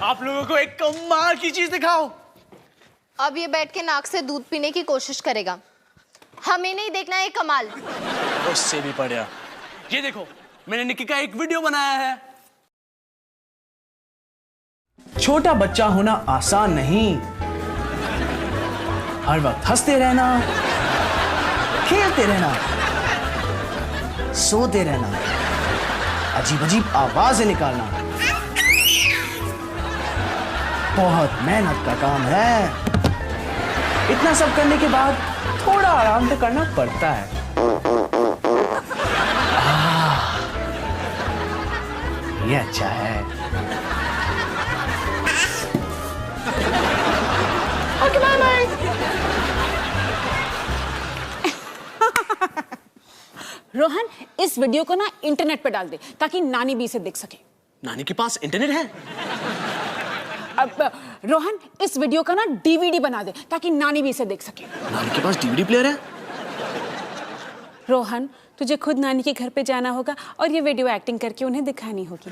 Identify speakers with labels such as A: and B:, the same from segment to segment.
A: आप लोगों को एक कमाल की चीज दिखाओ।
B: अब ये बैठ के नाक से दूध पीने की कोशिश करेगा। हमें नहीं देखना है कमाल।
A: उससे भी बढ़िया, ये देखो मैंने निक्की का एक वीडियो बनाया है। छोटा बच्चा होना आसान नहीं, हर वक्त हंसते रहना, खेलते रहना, सोते रहना, अजीब अजीब आवाजें निकालना बहुत मेहनत का काम है। इतना सब करने के बाद थोड़ा आराम तो करना पड़ता है। ये अच्छा है। Okay bye bye.
C: रोहन, इस वीडियो को ना इंटरनेट पे डाल दे ताकि नानी भी इसे देख सके।
A: नानी के पास इंटरनेट है?
C: अब रोहन, इस वीडियो का ना डीवीडी बना दे ताकि नानी भी इसे देख सके।
A: नानी के पास डीवीडी प्लेयर है?
C: रोहन, तुझे खुद नानी के घर पे जाना होगा और ये वीडियो एक्टिंग करके उन्हें दिखानी होगी।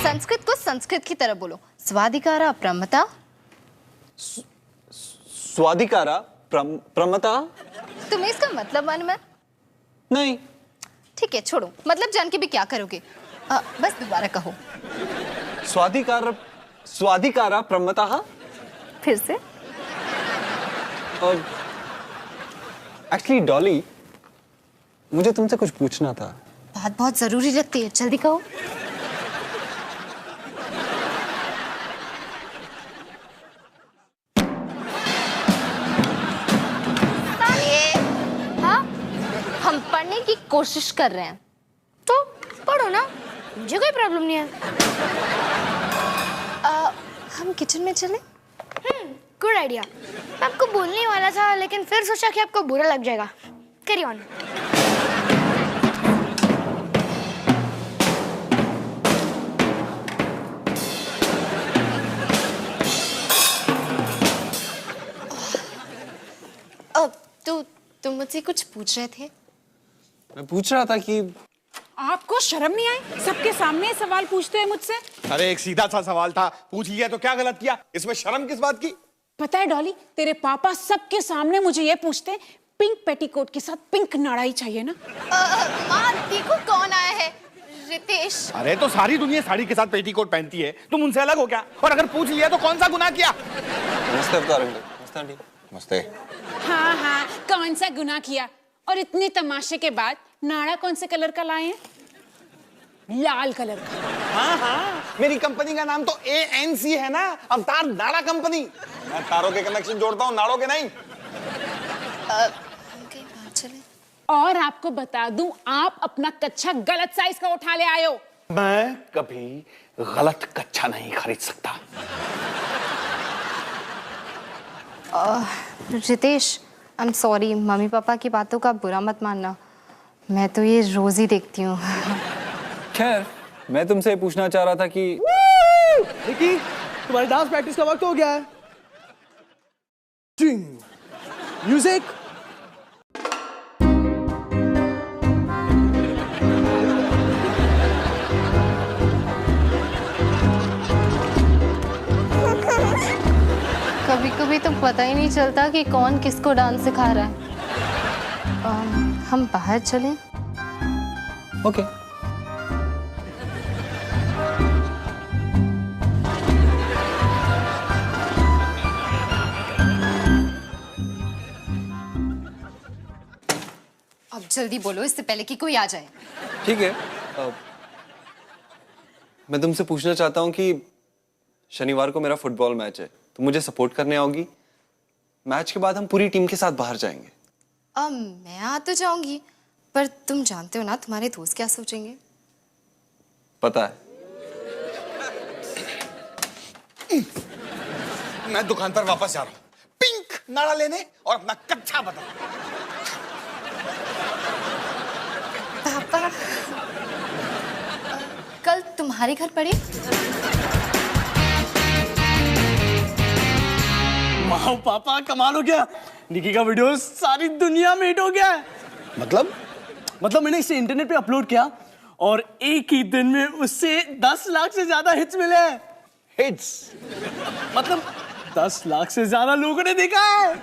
B: संस्कृत को संस्कृत की तरह बोलो। स्वाधिकारा प्रमता।
D: स्वाधिकारा प्रमता?
B: तुम्हें इसका मतलब मालूम है?
D: नहीं।
B: ठीक है छोड़ो, मतलब जान के भी क्या करोगे। बस दोबारा कहो।
D: स्वाधिकारा प्रमता।
B: फिर से।
D: एक्चुअली डॉली, मुझे तुमसे कुछ पूछना था।
B: बात बहुत जरूरी लगती है, जल्दी कहो। हाँ, हम पढ़ने की कोशिश कर रहे हैं।
E: तो पढ़ो ना, मुझे कोई प्रॉब्लम नहीं है।
B: हम किचन में चले?
E: Good idea. मैं आपको बोलने ही वाला था लेकिन फिर सोचा कि आपको बुरा लग जाएगा। Carry on.
B: तो तुम मुझसे कुछ पूछ रहे थे?
D: मैं पूछ रहा था कि
C: आपको शर्म नहीं आई? सबके सामने सवाल पूछते हैं मुझसे।
F: अरे एक सीधा सा सवाल था, पूछ लिया तो क्या गलत किया? इसमें शर्म किस बात की?
C: पता है डॉली, तेरे पापा सबके सामने मुझे ये पूछते हैं, पिंक पेटीकोट के साथ पिंक नाड़ा ही चाहिए ना?
B: माँ देखो कौन आया है। रितेश।
F: अरे तो सारी दुनिया साड़ी के साथ पेटीकोट पहनती है, तुम उनसे अलग हो क्या? और अगर पूछ लिया तो कौन सा गुनाह किया?
D: नमस्ते अवतार अंकल। नमस्ते आंटी। नमस्ते।
C: हाँ हाँ, कौन सा गुनाह किया? और इतने तमाशे के बाद नाड़ा कौन से कलर का लाए हैं? लाल कलर का।
F: हाँ हाँ, मेरी कंपनी का नाम तो ANC है ना, अवतार नाड़ा कंपनी। मैं तारों के कनेक्शन जोड़ता हूँ, नाड़ों के नहीं।
B: कहीं बाहर चले?
C: और आपको बता दूं, आप अपना कच्छा गलत साइज का उठा ले आए हो।
F: मैं कभी गलत कच्छा नहीं खरीद सकता।
B: Ritesh, I am sorry, mummy papa की बातों का बुरा मत मानना। मैं तो ये रोज ही देखती हूँ।
D: खैर, मैं तुमसे पूछना चाह रहा था कि
A: निकी, तुम्हारी डांस प्रैक्टिस का वक्त हो गया है। म्यूजिक।
B: कभी कभी तो पता ही नहीं चलता कि कौन किसको डांस सिखा रहा है। हम बाहर चलें?
D: ओके।
B: अब जल्दी बोलो, इससे पहले कि कोई आ जाए।
D: ठीक है। मैं तुमसे पूछना चाहता हूँ कि शनिवार को मेरा फुटबॉल मैच है, तो मुझे सपोर्ट करने आओगी? मैच के बाद हम पूरी टीम के साथ बाहर जाएंगे।
B: मैं आ तो जाऊंगी, पर तुम जानते हो ना तुम्हारे दोस्त क्या सोचेंगे।
D: पता है।
F: मैं दुकान पर वापस जा रहा हूँ, पिंक नाड़ा लेने और अपना कच्छा बदल।
B: पापा, कल तुम्हारे घर पड़े?
A: वाह पापा कमाल हो गया, निकी का वीडियो सारी दुनिया में हिट हो गया है। मतलब मैंने इसे इंटरनेट पे अपलोड किया और एक ही दिन में उससे 10 लाख से ज्यादा हिट्स मिले हैं।
F: हिट्स
A: मतलब 10 लाख से ज्यादा लोगों ने देखा है।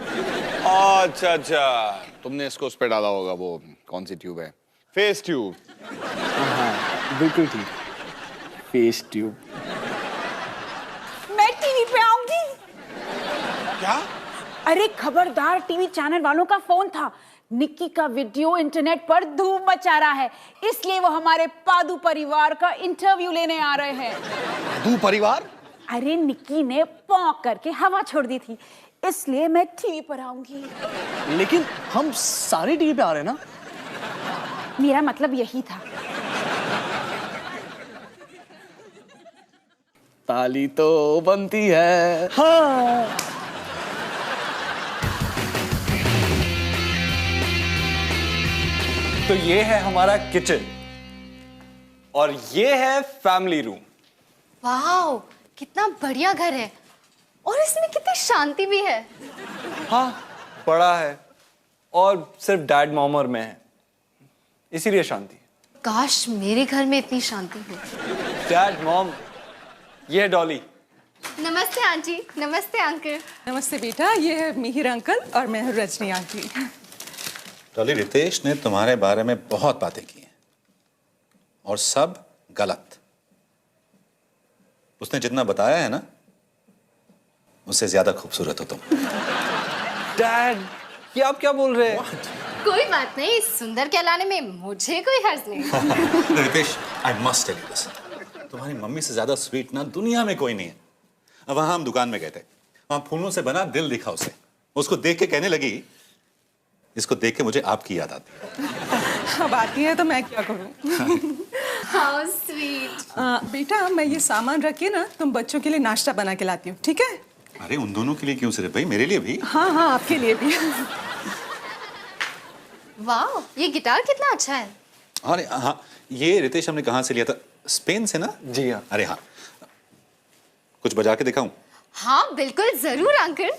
F: अच्छा, तुमने इसको उस पे डाला होगा, वो कौन सी ट्यूब है, फेस ट्यूब।
A: हाँ बिल्कुल ठीक, फेस ट्यूब।
C: मैं टीवी पे आऊंगी।
F: क्या?
C: अरे खबरदार, टीवी चैनल वालों का फोन था। निक्की का वीडियो इंटरनेट पर धूम मचा रहा है, इसलिए वो हमारे पादू परिवार का इंटरव्यू लेने आ रहे हैं।
F: दू परिवार?
C: अरे निक्की ने पौंक करके हवा छोड़ दी थी, इसलिए मैं टीवी पर आऊंगी।
A: लेकिन हम सारे टीवी पे आ रहे हैं ना।
C: मेरा मतलब यही था।
A: ताली तो बनती है। हाँ
D: तो ये है हमारा किचन और ये है फैमिली रूम।
B: वाह, कितना बढ़िया घर है और इसमें कितनी शांति भी है।
D: हाँ बड़ा है और सिर्फ डैड मॉम और मैं हैं, इसीलिए शांति है।
B: काश मेरे घर में इतनी शांति हो।
D: डैड मॉम, ये है डॉली।
B: नमस्ते आंटी। नमस्ते अंकल।
G: नमस्ते बेटा, ये है मिहिर अंकल और मैं हूँ रजनी आंटी।
H: डॉली, रितेश ने तुम्हारे बारे में बहुत बातें की हैं और सब गलत। उसने जितना बताया है ना, उससे ज्यादा खूबसूरत हो तुम।
D: डैड, ये आप क्या बोल रहे हैं?
B: कोई बात नहीं, सुंदर कहलाने में मुझे कोई हर्ज नहीं।
H: Ritesh, I must tell you this, तुम्हारी मम्मी से ज्यादा स्वीट ना दुनिया में कोई नहीं है। अब वहां हम दुकान में गए थे, वहां फूलों से बना दिल दिखा उसे। उसको देख के कहने लगी, इसको देख के मुझे आपकी याद आती है।
G: अब आती है तो मैं क्या करूँ।
B: How sweet.
G: बेटा, मैं ये सामान रख के ना तुम बच्चों के लिए नाश्ता बना के लाती हूँ, ठीक है?
H: अरे उन दोनों के लिए क्यों सिर्फ भाई, मेरे लिए भी।
G: हाँ हाँ, आपके लिए भी।
B: वाह, ये गिटार कितना अच्छा है।
H: अरे हाँ, ये रितेश हमने कहाँ से लिया था? स्पेन से ना?
D: जी हाँ।
H: अरे हाँ, कुछ बजा के दिखाऊं?
B: हाँ बिल्कुल, जरूर अंकल।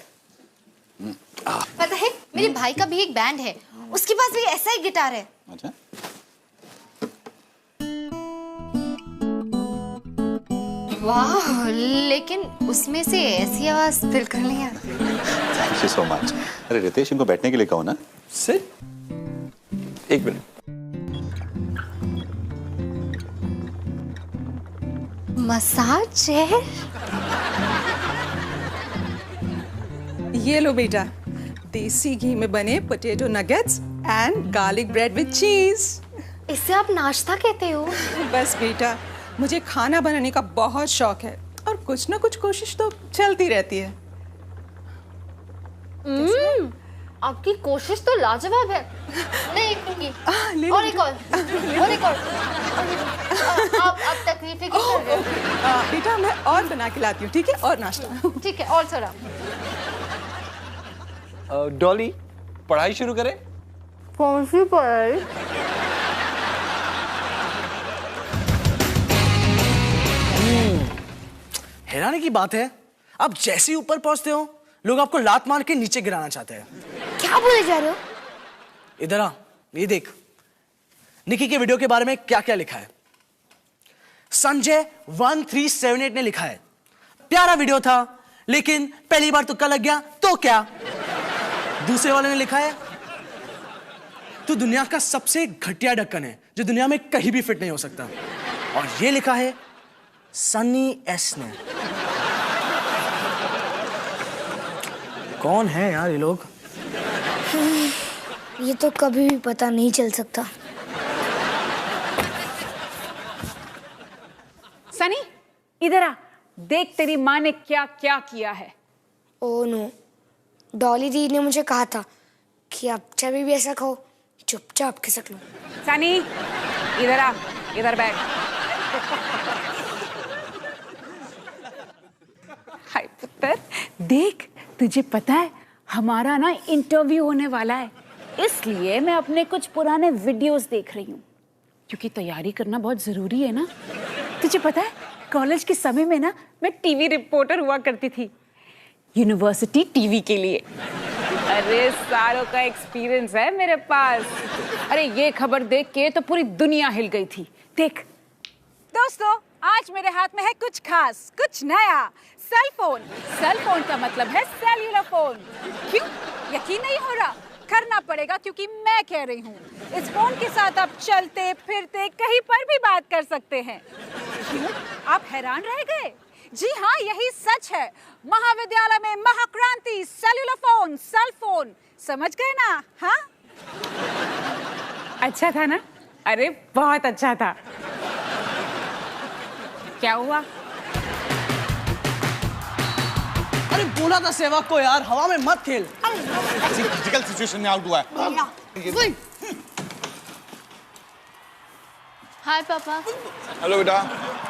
B: पता है, मेरे भाई का भी एक बैंड है, उसके पास भी ऐसा ही गिटार है।
H: अच्छा,
B: वाह, लेकिन उसमें से ऐसी आवाज बिल्कुल नहीं आती।
H: Thank you so much. अरे रितेश, इनको बैठने के लिए कहो ना।
D: सिट, एक मिनट।
B: Massage chair.
G: ये लो बेटा, देसी घी में बने potato nuggets and garlic bread with चीज।
B: इसे आप नाश्ता कहते हो?
G: बस बेटा, मुझे खाना बनाने का बहुत शौक है और कुछ ना कुछ कोशिश तो चलती रहती है।
B: आपकी कोशिश तो लाजवाब है। मैं एक लूंगी।
G: ले
B: और
G: लो।
B: एक और। आप तकलीफें क्यों कर रहे हो?
G: बेटा, मैं और बना के लाती हूँ, ठीक है? और नाश्ता।
B: ठीक है, और थोड़ा।
D: डॉली, पढ़ाई शुरू करें?
B: कौन सी पढ़ाई?
A: हैरानी की बात है, आप जैसे ही ऊपर पहुंचते हो लोग आपको लात मार के नीचे गिराना चाहते हैं।
E: क्या बोले जा रहे हो?
A: इधर आ, ये देख निकी के वीडियो के बारे में क्या क्या लिखा है। संजय 1378 ने लिखा है, प्यारा वीडियो था लेकिन पहली बार तुक्का लग गया तो क्या। दूसरे वाले ने लिखा है, तू दुनिया का सबसे घटिया ढक्कन है जो दुनिया में कहीं भी फिट नहीं हो सकता। और ये लिखा है सन्नी एस ने। कौन है यार ये लोग?
E: ये तो कभी भी पता नहीं चल सकता।
C: सनी, इधर आ, देख तेरी माँ ने क्या क्या किया है।
E: ओह नो, डॉली दी ने मुझे कहा था कि आप जब भी ऐसा खाओ चुपचाप खिसक लो।
C: सनी, इधर आ, इधर बैठ। हाय पुत्र, देख तुझे पता है हमारा ना इंटरव्यू होने वाला है, इसलिए मैं अपने कुछ पुराने वीडियोस देख रही हूँ, क्योंकि तैयारी करना बहुत जरूरी है ना। तुझे पता है कॉलेज के समय में ना मैं टीवी रिपोर्टर हुआ करती थी। यूनिवर्सिटी टीवी के लिए। अरे सालों का एक्सपीरियंस है मेरे पास। अरे ये खबर देख के तो पूरी दुनिया हिल गई थी। देख दोस्तों, आज मेरे हाथ में है कुछ खास, कुछ नया, सेल फोन। सेल फोन का मतलब है सेल्यूलर फोन। क्यों यकीन नहीं हो रहा? करना पड़ेगा क्योंकि मैं कह रही हूँ। इस फोन के साथ आप चलते फिरते कहीं पर भी बात कर सकते हैं। क्यों आप हैरान रह गए? जी हाँ, यही सच है। महाविद्यालय में महाक्रांति, सेल्यूलर फोन, सेल फोन, समझ गए ना? हाँ, अच्छा था ना? अरे बहुत अच्छा था। क्या हुआ?
A: अरे बोला था सेवक को यार, हवा में मत खेल।
F: ऐसी क्रिटिकल सिचुएशन में आउट हुआ है।
B: हाय पापा।
F: हेलो बेटा।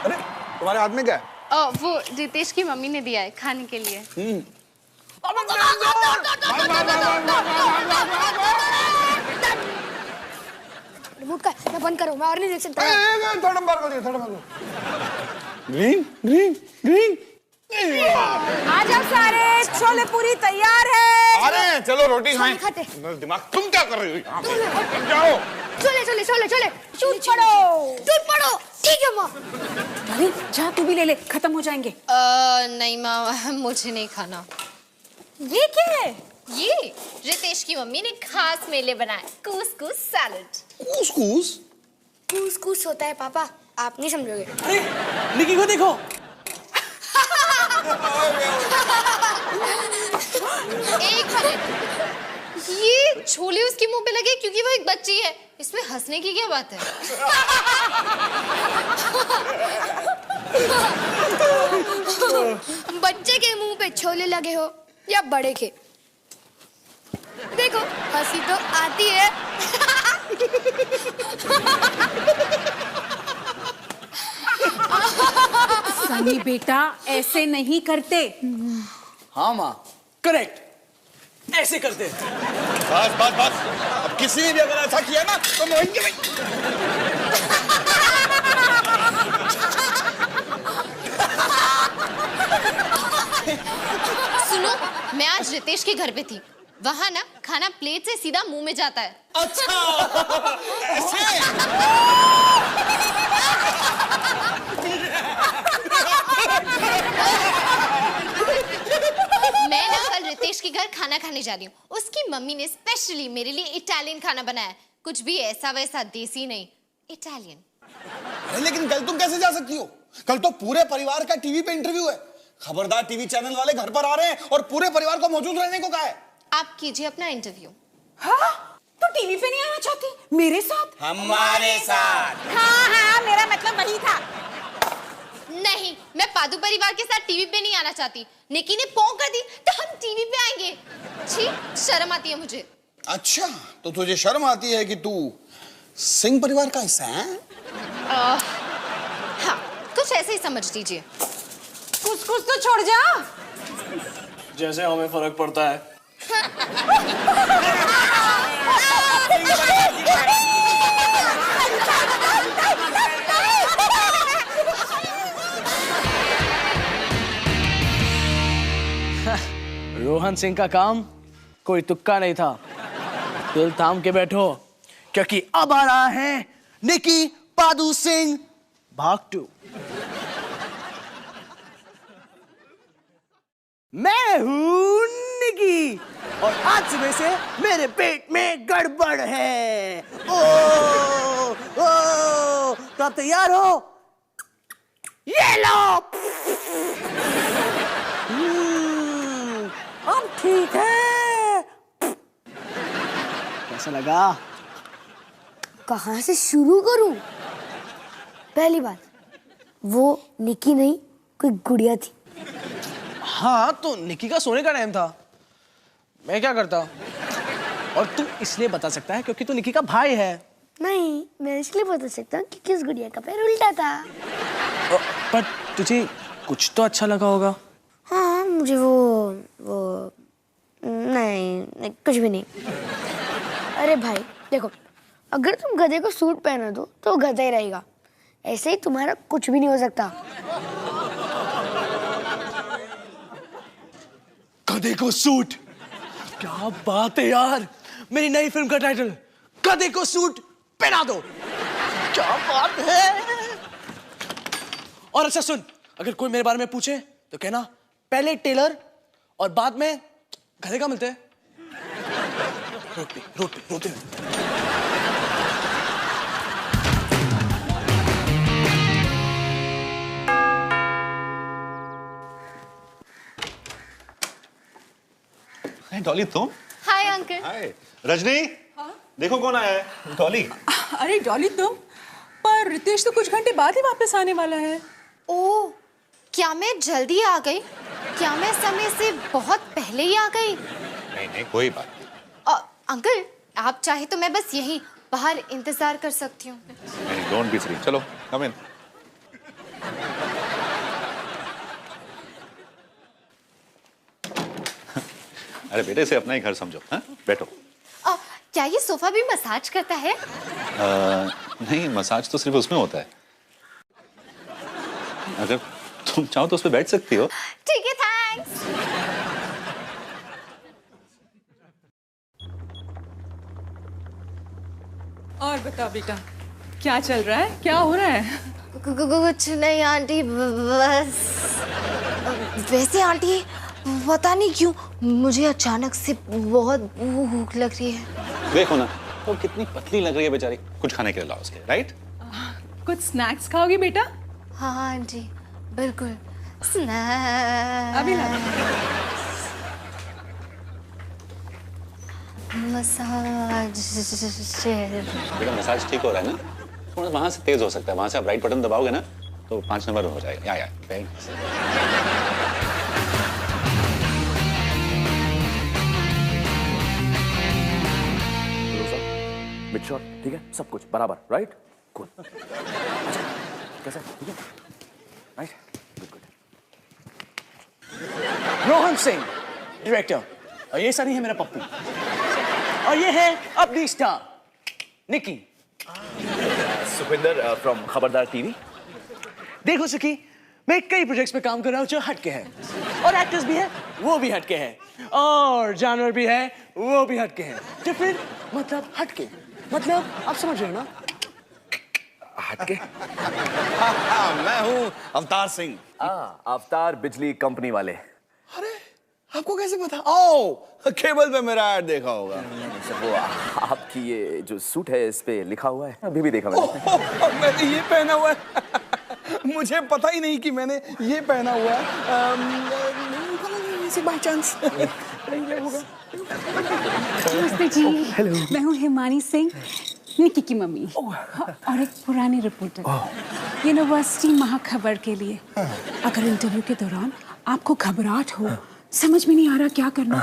F: अरे तुम्हारे हाथ में क्या है?
B: वो रितेश की मम्मी ने दिया है खाने के लिए।
E: रिमोट का मैं बंद करूँ, मैं और नहीं देख सकता।
F: थोड़ा बार कर दिया, थोड़ा बार। Green green green.
C: आ जाओ सारे, छोले पूरी तैयार है।
F: अरे चलो रोटी खाएं।
E: खाते।
F: दिमाग तुम क्या कर रही हो यहाँ पे? जाओ।
E: चले चले चले चले, टूट पड़ो, टूट पड़ो। ठीक है माँ।
C: अरे जा तू भी ले ले, खत्म हो जाएंगे।
B: नहीं माँ, मुझे नहीं खाना।
C: ये क्या है?
B: ये रितेश की मम्मी ने खास मेरे लिए बनाया कूस-कूस सैलेड।
F: कूस-कूस?
E: कूस-कूस होता है पापा, आप नहीं समझोगे।
A: अरे निकी को देखो।
B: एक मिनट, ये छोले उसके मुंह पे लगे क्योंकि वो एक बच्ची है। इसमें हंसने की क्या बात है?
E: बच्चे के मुंह पे छोले लगे हो या बड़े के, देखो हंसी तो आती है।
C: सनी बेटा, ऐसे नहीं करते।
A: हाँ माँ, करेक्ट, ऐसे करते।
F: बस बस बस, अब किसी ने भी अगर ऐसा किया ना तो मोहिंगे भाई।
B: सुनो, मैं आज रितेश के घर पे थी। वहाँ ना खाना प्लेट से सीधा मुंह में जाता है।
F: अच्छा ऐसे?
B: मैं ना कल रितेश के घर खाना खाने जा रही हूँ। उसकी मम्मी ने स्पेशली मेरे लिए इटालियन खाना बनाया। कुछ भी ऐसा वैसा देसी नहीं, इटालियन।
F: लेकिन कल तुम कैसे जा सकती हो? कल तो पूरे परिवार का टीवी पे इंटरव्यू है। खबरदार, टीवी चैनल वाले घर पर आ रहे हैं और पूरे परिवार को मौजूद रहने को कहा है।
B: आप कीजिए अपना इंटरव्यू।
C: हाँ? तो टीवी पे नहीं आना चाहती? मेरे साथ?
F: हमारे साथ।
C: हाँ हाँ, मेरा मतलब वही था।
B: नहीं, मैं पादू परिवार के साथ टीवी पे नहीं आना चाहती। निकी ने पों कर दी तो हम टीवी पे आएंगे। छी, शर्म आती है मुझे।
F: अच्छा, तो तुझे शर्म आती है कि तू सिंह परिवार का हिस्सा है?
B: हाँ, कुछ ऐसे ही समझ लीजिए।
C: कुछ कुछ तो छोड़ जा।
A: जैसे हमें फर्क पड़ता है। रोहन सिंह का काम कोई तुक्का नहीं था। दिल थाम के बैठो, क्योंकि अब आ रहा है निकी पादू सिंह भाग 2। मैं हूं निकी और आज सुबह से मेरे पेट में गड़बड़ है। ओ, तो आप तैयार हो? ये लो। अब ठीक है। कैसा लगा?
E: कहाँ से शुरू करूं? पहली बात, वो निकी नहीं, कोई गुड़िया थी।
A: हाँ, तो निकी का सोने का टाइम था। मैं क्या करता? और तू इसलिए बता सकता है क्योंकि तू निकी का भाई है।
E: नहीं, मैं इसलिए बता सकता हूँ कि किस गुड़िया का पैर उल्टा था।
A: पर तुझे कुछ तो अच्छा लगा होगा।
E: हाँ, मुझे वो नहीं, कुछ भी नहीं। अरे भाई देखो, अगर तुम गधे को सूट पहना दो तो गधा ही रहेगा। ऐसे ही तुम्हारा कुछ भी नहीं हो सकता।
A: गधे को सूट। क्या बात है यार, मेरी नई फिल्म का टाइटल गधे को सूट पहना दो। क्या बात है। और अच्छा सुन, अगर कोई मेरे बारे में पूछे तो कहना पहले टेलर और बाद में गधे का मिलते हैं। रोते
H: डॉली तुम?
B: Hi uncle.
H: हाय रजनी। देखो कौन आया है। डॉली।
G: अरे डॉली तुम, पर रितेश तो कुछ घंटे बाद ही वापस आने वाला है।
B: ओह, क्या मैं जल्दी आ गई? क्या मैं समय से बहुत पहले ही आ गई?
H: नहीं कोई बात नहीं।
B: अंकल, आप चाहे तो मैं बस यहीं बाहर इंतजार कर सकती हूँ।
H: नहीं, डोंट बी सिली। चलो कम इन। अरे बेटे से अपना ही घर समझो। हाँ बैठो।
B: क्या ये सोफा भी मसाज करता है?
H: नहीं, मसाज तो सिर्फ उसमें होता है। अगर तुम चाहो तो उस पर बैठ सकती हो।
B: ठीक है, थैंक्स।
G: और बता बेटा, क्या चल रहा है, क्या हो रहा है?
B: कुछ नहीं आंटी, बस वैसे आंटी पता नहीं क्यों मुझे अचानक से बहुत भूख लग रही है।
H: देखो ना वो कितनी पतली लग रही है बेचारी। कुछ खाने के लिए लाओ उसके, राइट?
G: कुछ स्नैक्स खाओगी बेटा?
B: हाँ आंटी, बिल्कुल। स्नैक्स
G: अभी ला।
B: मसाज।
H: बेटा मसाज ठीक हो रहा है ना? थोड़ा वहां से तेज हो सकता है। वहां से आप राइट बटन दबाओगे ना तो 5 नंबर हो जाएगा। या
I: मिड शॉट, ठीक है, सब कुछ बराबर, राइट? कूल। अच्छा, कैसा? ठीक है, right? Good.
A: Rohan Singh director, और ये सनी है मेरा पप्पू, और ये है अपनी स्टार निकी।
I: सुखविंदर फ्रॉम खबरदार टीवी।
A: देखो सखी, मैं कई प्रोजेक्ट्स पे काम कर रहा हूँ जो हटके हैं, और एक्टर्स भी हैं वो भी हटके हैं, और जानवर भी है वो भी हटके हैं। डिफरेंट मतलब हटके, मतलब आप समझ रहे हो ना?
I: हटके।
F: मैं हूँ अवतार सिंह।
I: अवतार बिजली कंपनी वाले।
F: अरे आपको कैसे पता? ओ, केबल पे मेरा ऐड देखा होगा।
I: सर वो आपकी ये जो सूट है इस पे लिखा हुआ है, अभी भी देखा मैंने।
F: मैंने ये पहना हुआ है। मुझे पता ही नहीं कि मैंने ये पहना हुआ है। बाय चांस
C: नमस्ते जी। हेलो, मैं हूँ हिमानी सिंह, निकी की मम्मी और एक पुरानी रिपोर्टर यूनिवर्सिटी महाखबर के लिए। अगर इंटरव्यू के दौरान आपको घबराहट हो, समझ में नहीं आ रहा क्या करना,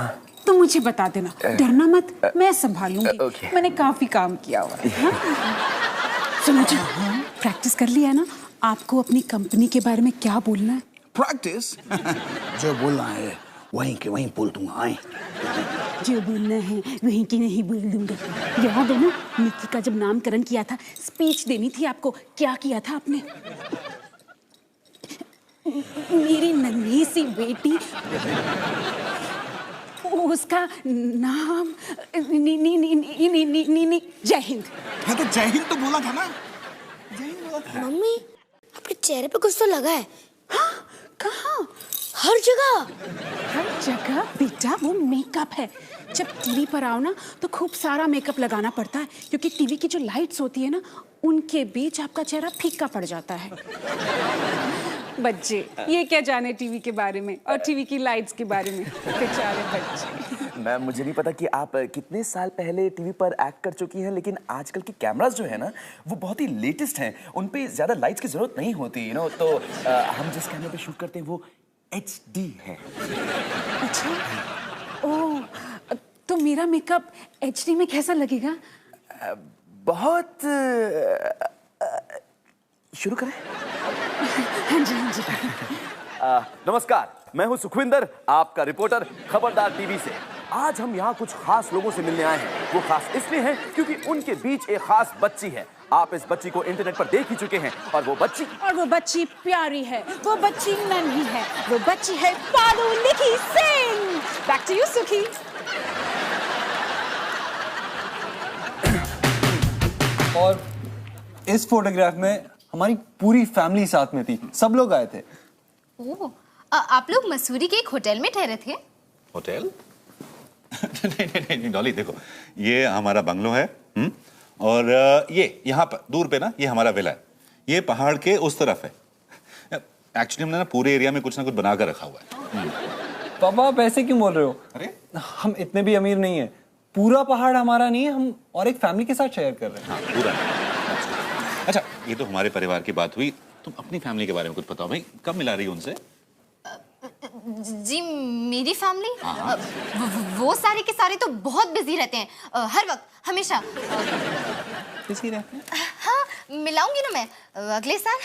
C: तो मुझे बता देना, डरना मत, मैं संभालूंगी। मैंने काफी काम किया हुआ है। सुनो जी, प्रैक्टिस कर लिया है ना? आपको अपनी कंपनी के बारे में क्या बोलना है?
F: प्रैक्टिस। जो बोलना है वहीं के वहीं बोल दूंगा। आए
C: जो बोलना है वहीं की नहीं बोल दूंगा। याद है ना, निकी का जब नामकरण किया था, स्पीच देनी थी आपको, क्या किया था आपने? मेरी नन्ही सी बेटी, उसका नाम जय हिंद।
F: हाँ तो जय हिंद तो बोला था ना। जय हिंद बोला था।
E: मम्मी, आपके चेहरे पे कुछ तो लगा है।
C: हाँ, कहाँ?
E: हर जगह।
C: हर जगह बेटा वो मेकअप है। जब टीवी पर आओ ना तो खूब सारा मेकअप लगाना पड़ता है, क्योंकि टीवी की जो लाइट्स होती है ना, उनके बीच आपका चेहरा फीका पड़ जाता है। बच्चे ये क्या जाने टीवी के बारे में और टीवी की लाइट्स के बारे में, बेचारे बच्चे।
I: मैम मुझे नहीं पता कि आप कितने साल पहले टीवी पर एक्ट कर चुकी हैं, लेकिन आजकल के कैमरास जो है ना वो बहुत ही लेटेस्ट हैं, उन पे ज्यादा लाइट्स की जरूरत नहीं होती, तो हम जिस कैमरे पे शूट करते हैं वो HD है।
C: अच्छा, ओह, तो मेरा मेकअप HD में कैसा लगेगा?
I: बहुत शुरू करें?
C: हाँ जी, हाँ जी।
I: नमस्कार, मैं हूं सुखविंदर, आपका रिपोर्टर खबरदार टीवी से। आज हम यहाँ कुछ खास लोगों से मिलने आए हैं। वो खास इसलिए हैं क्योंकि उनके बीच एक खास बच्ची है। आप इस बच्ची को इंटरनेट पर देख ही चुके हैं और वो बच्ची
C: प्यारी है, वो बच्ची नन्ही है, वो बच्ची है पादू निकी सिंह। बैक टू यू सुखी।
D: और इस फोटोग्राफ में हमारी पूरी फैमिली साथ में थी, सब लोग आए थे।
B: ओह, आप लोग मसूरी के एक होटल में ठहरे थे?
H: होटल? नहीं डॉली, देखो ये हमारा बंगलो है और ये यहाँ पर दूर पे ना ये हमारा विला है, ये पहाड़ के उस तरफ है। एक्चुअली हमने ना पूरे एरिया में कुछ ना कुछ बना कर रखा हुआ है।
D: पापा आप ऐसे क्यों बोल रहे हो?
H: अरे
D: हम इतने भी अमीर नहीं है, पूरा पहाड़ हमारा नहीं है, हम और एक फैमिली के साथ शेयर कर रहे हैं।
H: हाँ पूरा। अच्छा ये तो हमारे परिवार की बात हुई, तुम अपनी फैमिली के बारे में कुछ बताओ भाई, कब मिला रही हो उनसे?
B: जी मेरी फैमिली वो सारे के सारे तो बहुत बिजी रहते हैं, हर वक्त हमेशा।
D: बिजी रहते हैं?
B: हाँ मिलाऊंगी ना मैं, अगले साल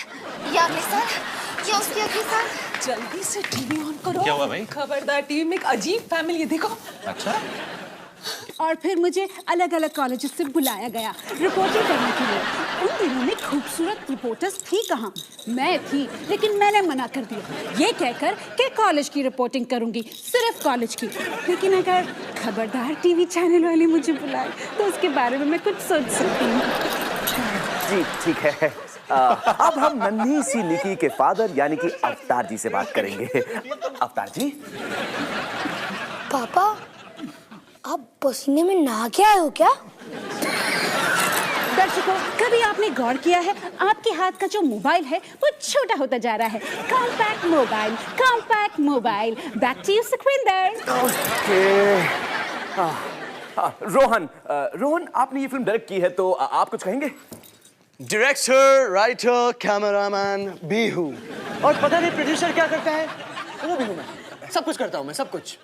B: या अगले साल या उसके अगले साल।
G: जल्दी से टीवी ऑन करो।
H: क्या हुआ भाई?
G: खबरदार, टीवी में एक अजीब फैमिली है, देखो।
H: अच्छा
C: और फिर मुझे अलग अलग कॉलेजेस से बुलाया गया रिपोर्टिंग करने के लिए। उन दिनों में खूबसूरत रिपोर्टर्स थी कहाँ, मैं थी, लेकिन मैंने मना कर दिया ये कहकर कि कॉलेज की रिपोर्टिंग करूंगी, सिर्फ कॉलेज की। लेकिन अगर खबरदार टीवी चैनल वाले मुझे बुलाए तो उसके बारे में मैं कुछ सोच सकती हूँ।
I: जी ठीक है। अब हम नन्ही सी निकी के फादर यानी कि अवतार जी से बात करेंगे। अवतार जी।
E: पापा, आप पसीने में नहा के आए हो क्या?
C: दर्शकों, कभी आपने गौर किया है आपके हाथ का जो मोबाइल है वो छोटा होता जा रहा है? Compact mobile. Back to you Sukhvinder.
I: Rohan आपने ये फिल्म डायरेक्ट की है तो आप कुछ कहेंगे?
A: डायरेक्टर, राइटर, कैमरामैन भी हूँ, और पता नहीं प्रोड्यूसर क्या करता है, वो भी हूँ मैं। सब कुछ करता हूँ मैं, सब कुछ।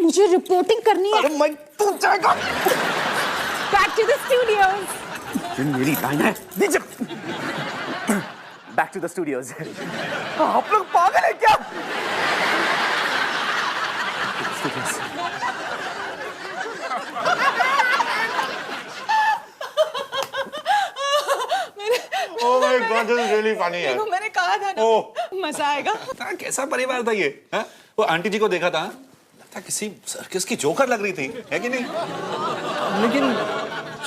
C: मुझे रिपोर्टिंग करनी है। Back to the studios.
I: मेरी लाइन है, बैक टू द स्टूडियोज। आप लोग पागल हैं क्या?
H: Oh my God, this is really funny यार।
G: देखो मैंने कहा था ना, मजा आएगा।
H: कैसा परिवार था ये? हा? वो आंटी जी को देखा था, लगता किसी सर्कस की जोकर लग रही थी, है कि नहीं?
D: लेकिन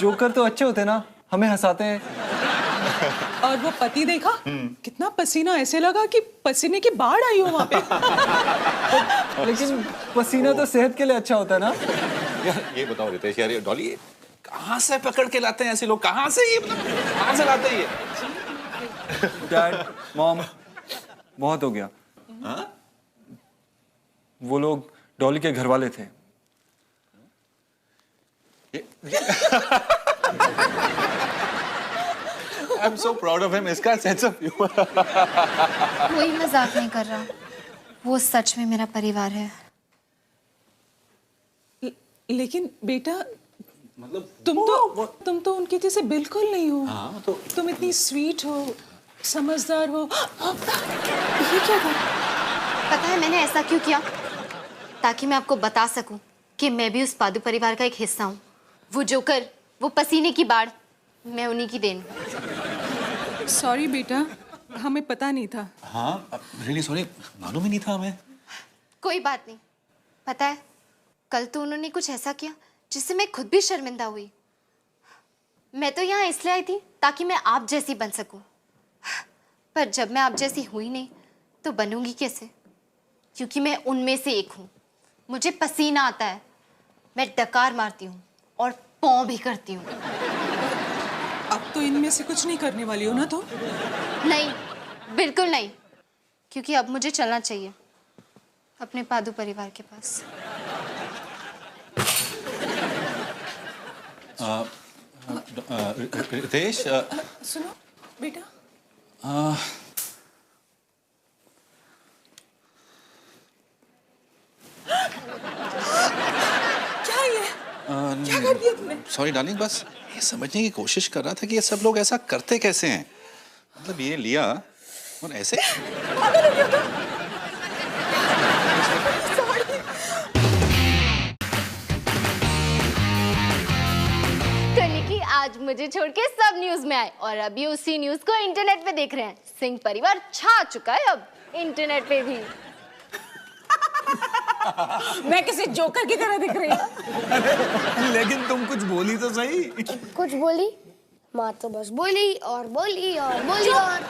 D: जोकर तो अच्छे होते ना, हमें हंसाते हैं।
G: और वो पति देखा, कितना पसीना, ऐसे लगा कि पसीने की बाढ़ आई हो वहां पे।
D: लेकिन पसीना तो सेहत के लिए अच्छा होता है ना।
H: यार ये बताओ रितेश यार, ये डॉली ये कहाँ से पकड़ के लाते हैं ऐसे लोग? कहाँ से ये कहाँ से लाते हैं ये?
D: डैड, मॉम, बहुत हो गया।
H: हाँ?
D: वो लोग डॉली के घर वाले थे।
H: I'm so proud of him. इसका sense of humor।
B: कोई मजाक नहीं कर रहा, वो सच में मेरा परिवार है।
G: लेकिन बेटा, मतलब तुम तो उनके जैसे बिल्कुल नहीं हो।
H: हाँ, तो
G: तुम इतनी स्वीट हो, समझदार हो। ये क्या था?
B: पता है मैंने ऐसा क्यों किया? ताकि मैं आपको बता सकूं कि मैं भी उस पादू परिवार का एक हिस्सा हूँ। वो जोकर, वो पसीने की बाढ़, मैं उन्हीं की देन हूँ।
G: सॉरी बेटा, हमें पता नहीं था।
H: हाँ रियली सॉरी, मालूम ही नहीं था हमें।
B: कोई बात नहीं। पता है कल तो उन्होंने कुछ ऐसा किया जिससे मैं खुद भी शर्मिंदा हुई। मैं तो यहाँ इसलिए आई थी ताकि मैं आप जैसी बन सकूं, पर जब मैं आप जैसी हुई नहीं तो बनूंगी कैसे? क्योंकि मैं उनमें से एक हूँ। मुझे पसीना आता है, मैं डकार मारती हूँ और पौ भी करती हूँ।
G: अब तो इनमें से कुछ नहीं करने वाली हो ना? तो
B: नहीं, बिल्कुल नहीं, क्योंकि अब मुझे चलना चाहिए अपने पादू परिवार के पास।
H: रितेश
G: सुनो बेटा, क्या ये? क्या कर दिया तुमने?
H: सॉरी डार्लिंग, बस ये समझने की कोशिश कर रहा था कि ये सब लोग ऐसा करते कैसे हैं। मतलब ये लिया और ऐसे।
G: पागल हो गया तुम?
B: आज मुझे छोड़ के सब न्यूज में आए और अभी उसी न्यूज को इंटरनेट पे देख रहे हैं। सिंह परिवार छा चुका है अब इंटरनेट पे भी।
C: मैं किसी जोकर की तरह दिख रही हूँ।
F: लेकिन तुम कुछ बोली तो सही।
E: कुछ बोली? माँ तो बस बोली और बोली और बोली और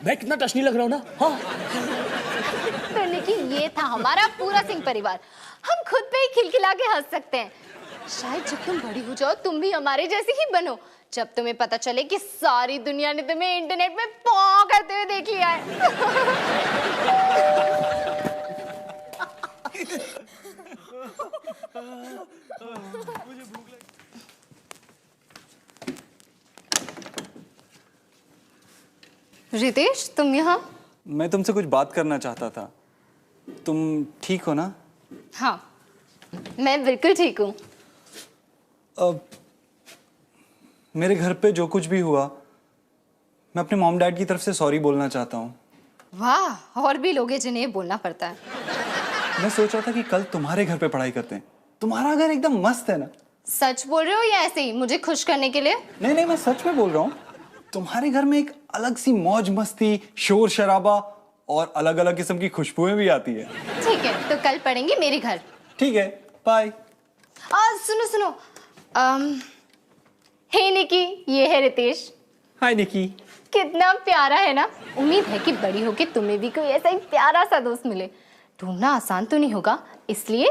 A: मैं कितना टशनी लग रहा हूँ ना। हाँ
B: तो निकी, ये था हमारा पूरा सिंह परिवार। हम खुद पे ही खिलखिला के हंस सकते हैं। शायद जब तुम बड़ी हो जाओ तुम भी हमारे जैसे ही बनो, जब तुम्हें पता चले कि सारी दुनिया ने तुम्हें इंटरनेट में पॉ करते हुए देख लिया है। रितेश, तुम यहाँ?
D: मैं तुमसे कुछ बात करना चाहता था। तुम ठीक हो ना?
B: हाँ, मैं बिल्कुल ठीक हूँ।
D: मेरे घर पे जो कुछ भी हुआ, मैं अपने मॉम डैड की तरफ से सॉरी बोलना चाहता हूँ।
B: वाह, और भी लोग हैं जिन्हें ये बोलना पड़ता है।
D: मैं सोच रहा था कि कल तुम्हारे घर पे पढ़ाई करते हैं। तुम्हारा घर एकदम मस्त है ना?
B: सच बोल रहे हो या ऐसे ही मुझे खुश करने के लिए?
D: नहीं नहीं, मैं सच में बोल रहा हूँ। तुम्हारे घर में एक अलग सी मौज मस्ती, शोर शराबा और अलग अलग किस्म की खुशबुएं भी आती है।
B: ठीक है, तो कल पढ़ेंगे मेरे घर।
D: ठीक है, बाय।
B: सुनो सुनो, हे निकी, ये है रितेश।
D: हाय निकी।
B: कितना प्यारा है ना। उम्मीद है कि बड़ी होके तुम्हें भी कोई ऐसा ही प्यारा सा दोस्त मिले। ढूंढना आसान तो नहीं होगा, इसलिए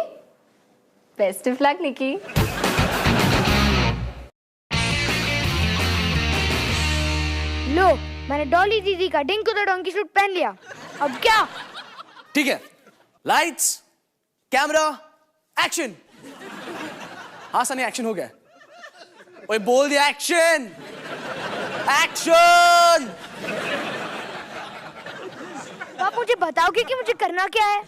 B: बेस्ट ऑफ लक निकी।
E: लो, मैंने डॉली दीदी का डिंकू द डोंकी सूट पहन लिया। अब क्या?
A: ठीक है, लाइट्स कैमरा एक्शन। हाँ सनी, एक्शन हो गया। ओए बोल दिया एक्शन। एक्शन।
E: आप मुझे बताओगे कि मुझे करना क्या है?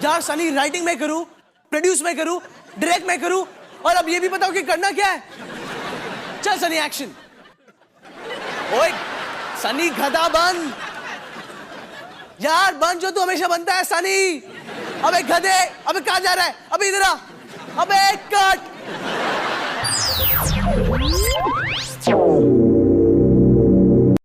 A: यार सनी, राइटिंग मैं करूं, प्रोड्यूस मैं करूं, डायरेक्ट मैं करूं, और अब ये भी बताओ कि करना क्या है। चल सनी, एक्शन। ओए सनी, गधा बन यार, बन जो तू हमेशा बनता है सनी। अबे गधे, अबे कहां जा रहा है? अबे इधर आ। अबे कट।